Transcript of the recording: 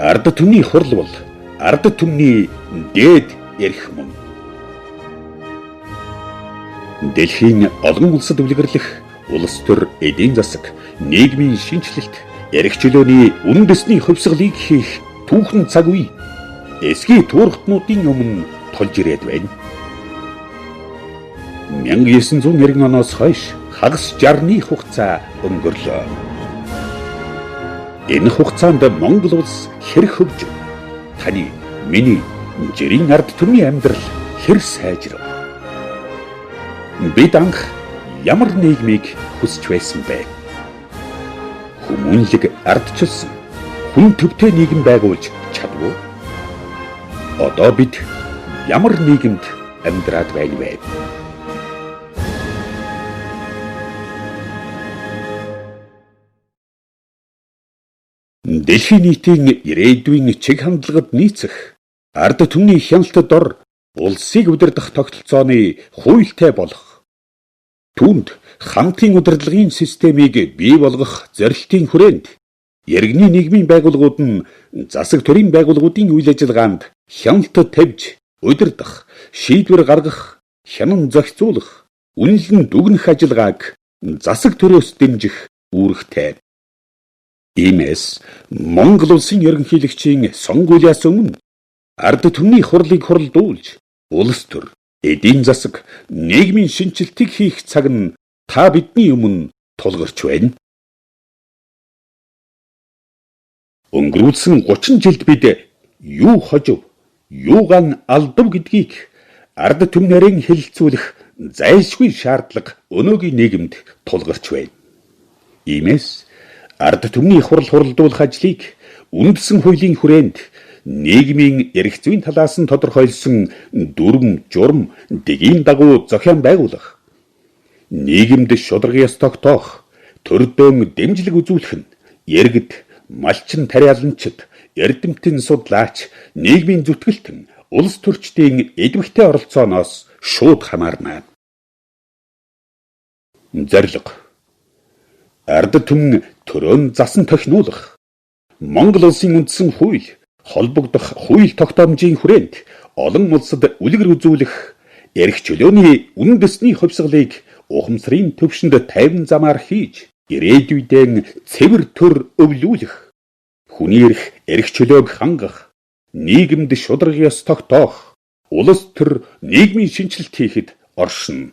Ард түмний хурал бол ард түмний дээд эрх мөн. Дэлхийн олон улсад үлгэрлэх улс төр эдийн засаг, нийгмийн шинжилэлт, эрх чөлөөний үндэсний хувьсгалыг хийх түүхэн цаг үе эсгийн туурхтнуудын өмнө тулж ирээд байна. 1990 оноос хойш хагас 60-ны хугацаа өнгөрлөө. Энэ хугацаанд Монгол улс хэр хөгжив? Таны, миний, жирийн ард түмний амьдрал хэр сайжрав? Бид анх ямар нийгмийг хүсч байсан бэ? Хүмүүнлэг ардчилсан, хүн төвтэй нийгэм байгуулж чадав уу? Одоо бид ямар нийгэмд амьдраад байна вэ? Дэлхийн нийтийн ирээдүйн чиг хандлагад нийцэх ард түмний хяналтад дор улсыг удирдах тогтолцооны хуйлтай болох, түүнд хамтын удирдлагын системийг бий болгох зорилтын хүрээнд иргэний нийгмийн байгууллагууд нь засаг төрийн байгууллагуудын үйл ажиллагаанд хяналтад тавьж удирдах, шийдвэр гаргах, хянан зохицуулах, үнэлэн дүгнэх ажиллагааг засаг төрөөс дэмжих үүрэгтэй. Иймээс Монгол улсын ерөнхийлөгчийн сонгуулиас өмнө ард түмний хурлыг хуралдуулж, улс төр, эдийн засаг, нийгмийн шинжилтийг хийх цаг нь та бидний өмнө тулгарч байна. Өнгөрүүлсэн 30 жилд бид юу хожив, юу ган алдав гэдгийг ард түмнэрийн хэлэлцүүлэх зайлшгүй шаардлага өнөөгийн нийгэмд тулгарч байна. Иймээс ард түмний хурал хуралдуулах ажлыг үндсэн хуулийн хүрээнд нийгмийн эрх зүйн талаас нь тодорхойлсон дүрм, журм, дэгийн дагуу зохион байгуулах, нийгэмд шударга ёс тогтоох, төрдөөн дэмжлэг үзүүлэх нь иргэд, малчин тариаланчид, эрдэмтэн судлаач, нийгмийн зүтгэлтэн, улс төрчдийн эдвэрхтэй оролцооноос шууд хамаарна. Зорилго: ард түмэн төрөөн засан тохинуулах, Монгол улсын үндсэн хууль, холбогдох хууль тогтоомжийн хүрээнд олон улсад үлгэр үзүүлэх, эрх чөлөөний үндэсний хувьсгалыг ухамсарын төвшөнд тайван замаар хийж, ирээдүйдээ цэвэр төр өвлүүлэх, хүний эрх чөлөөг хангах, нийгэмд шударга ёс тогтоох, улс төр нийгмийн шинжилт хийхэд оршино.